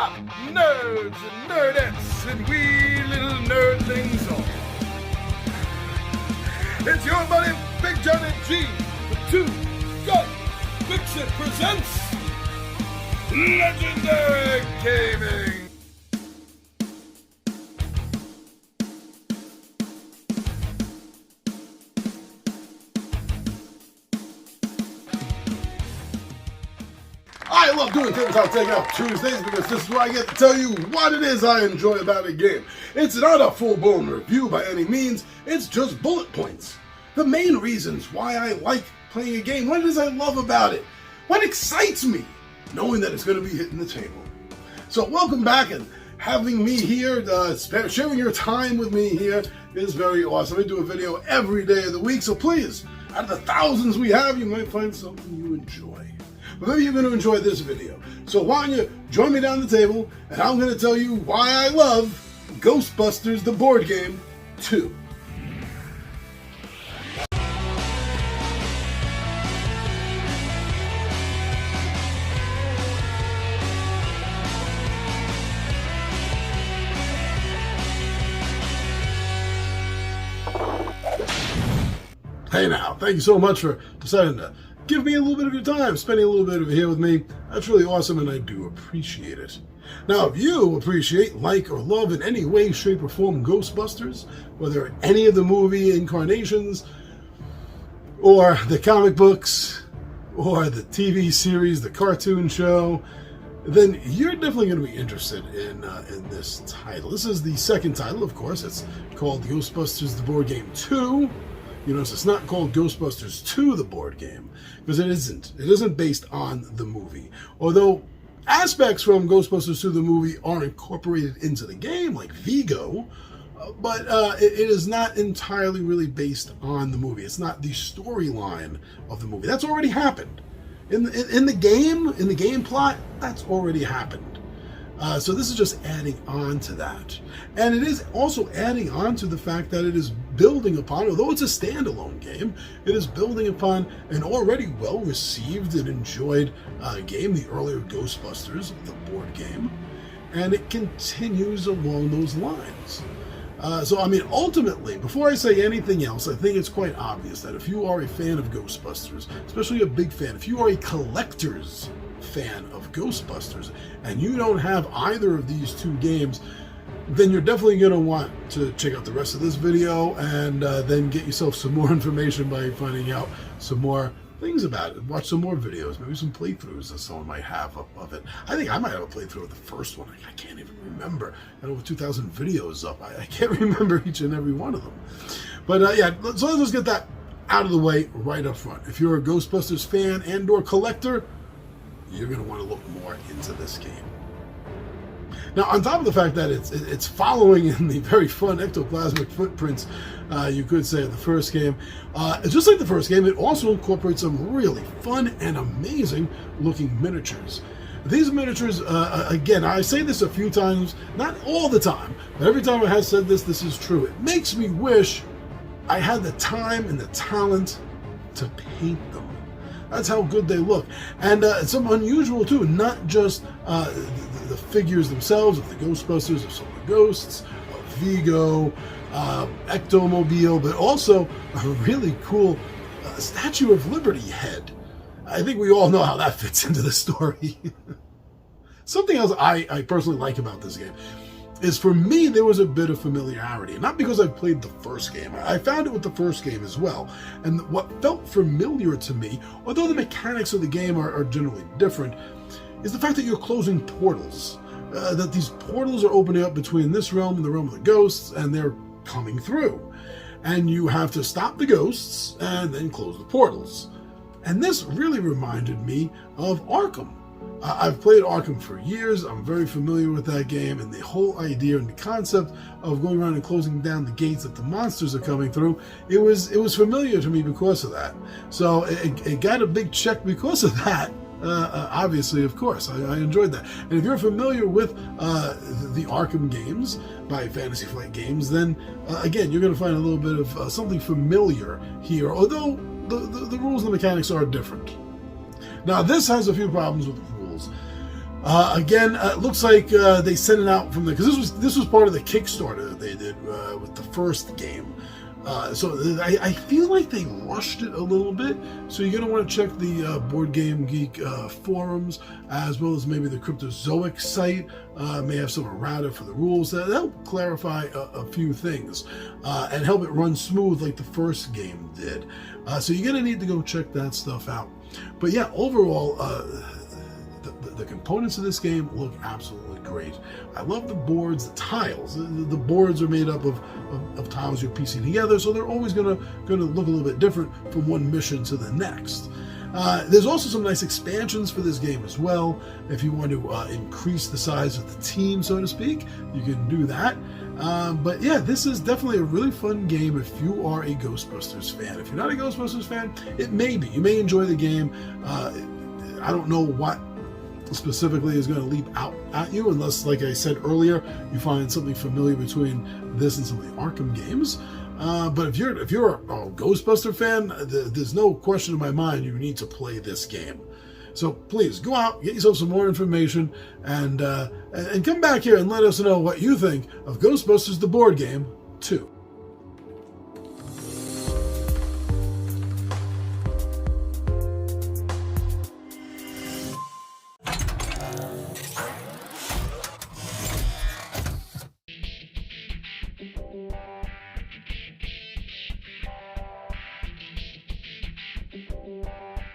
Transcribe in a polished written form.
up, nerds and nerdettes and wee little nerdlings all? It's your buddy Big Johnny G, the Two Gun Fix-It presents Legendary Gaming. I love doing Tabletop Takeout Tuesdays because this is where I get to tell you what it is I enjoy about a game. It's not a full-blown review by any means, it's just bullet points. The main reasons why I like playing a game, what it is I love about it, what excites me, knowing that it's going to be hitting the table. So welcome back, and having me here, sharing your time with me here is very awesome. I do a video every day of the week, so please, out of the thousands we have, you might find something you enjoy. But maybe you're going to enjoy this video. So why don't you join me down the table, and I'm going to tell you why I love Ghostbusters, the board game, 2. Hey now, thank you so much for deciding to give me a little bit of your time, spending a little bit of it here with me. That's really awesome, and I do appreciate it. Now, if you appreciate, like, or love in any way, shape, or form Ghostbusters, whether any of the movie incarnations, or the comic books, or the TV series, the cartoon show, then you're definitely going to be interested in this title. This is the second title, of course. It's called Ghostbusters, the Board Game 2. You notice it's not called Ghostbusters 2, the board game, because it isn't. It isn't based on the movie. Although aspects from Ghostbusters 2, the movie, are incorporated into the game, like Vigo, but it is not entirely really based on the movie. It's not the storyline of the movie. That's already happened. In the game plot, that's already happened. So this is just adding on to that. And it is also adding on to the fact that it is building upon, although it's a standalone game, it is building upon an already well-received and enjoyed game, the earlier Ghostbusters, the board game, and it continues along those lines. So, I mean, ultimately, before I say anything else, I think it's quite obvious that if you are a fan of Ghostbusters, especially a big fan, if you are a collector's fan of Ghostbusters and you don't have either of these two games, then you're definitely going to want to check out the rest of this video and then get yourself some more information by finding out some more things about it. Watch some more videos, maybe some playthroughs that someone might have of it. I think I might have a playthrough of the first one. I can't even remember. I have over 2,000 videos up. I can't remember each and every one of them. But yeah, so let's just get that out of the way right up front. If you're a Ghostbusters fan and or collector, you're going to want to look more into this game. Now, on top of the fact that it's following in the very fun ectoplasmic footprints, you could say, of the first game, just like the first game, it also incorporates some really fun and amazing looking miniatures. These miniatures, again, I say this a few times, not all the time, but every time I have said this, this is true. It makes me wish I had the time and the talent to paint them. That's how good they look. And some unusual too, not just the figures themselves of the Ghostbusters, of some of the ghosts, of Vigo, Ectomobile, but also a really cool Statue of Liberty head. I think we all know how that fits into the story. Something else I personally like about this game is, for me, there was a bit of familiarity. Not because I played the first game. I found it with the first game as well. And what felt familiar to me, although the mechanics of the game are generally different, is the fact that you're closing portals. That these portals are opening up between this realm and the realm of the ghosts, and they're coming through. And you have to stop the ghosts and then close the portals. And this really reminded me of Arkham. I've played Arkham for years. I'm very familiar with that game, and the whole idea and the concept of going around and closing down the gates that the monsters are coming through, it was familiar to me because of that. So it got a big check because of that. Obviously, of course, I enjoyed that. And if you're familiar with the Arkham games by Fantasy Flight Games, then again, you're going to find a little bit of something familiar here, although the rules and the mechanics are different. Now, this has a few problems with the rules. Again, it looks like they sent it out from because this was part of the Kickstarter that they did with the first game. So I feel like they rushed it a little bit. So you're going to want to check the Board Game Geek forums, as well as maybe the Cryptozoic site. May have some errata for the rules. That'll clarify a few things and help it run smooth like the first game did. So you're going to need to go check that stuff out. But yeah, overall, the components of this game look absolutely great. I love the boards, the tiles. The boards are made up of tiles you're piecing together, so they're always gonna look a little bit different from one mission to the next. There's also some nice expansions for this game as well. If you want to increase the size of the team, so to speak, you can do that. But yeah, this is definitely a really fun game if you are a Ghostbusters fan. If you're not a Ghostbusters fan, it may be. You may enjoy the game. I don't know what specifically is going to leap out at you, unless, like I said earlier, you find something familiar between this and some of the Arkham games. But if you're a Ghostbuster fan, there's no question in my mind you need to play this game. So please go out, get yourself some more information, and come back here and let us know what you think of Ghostbusters the board game 2.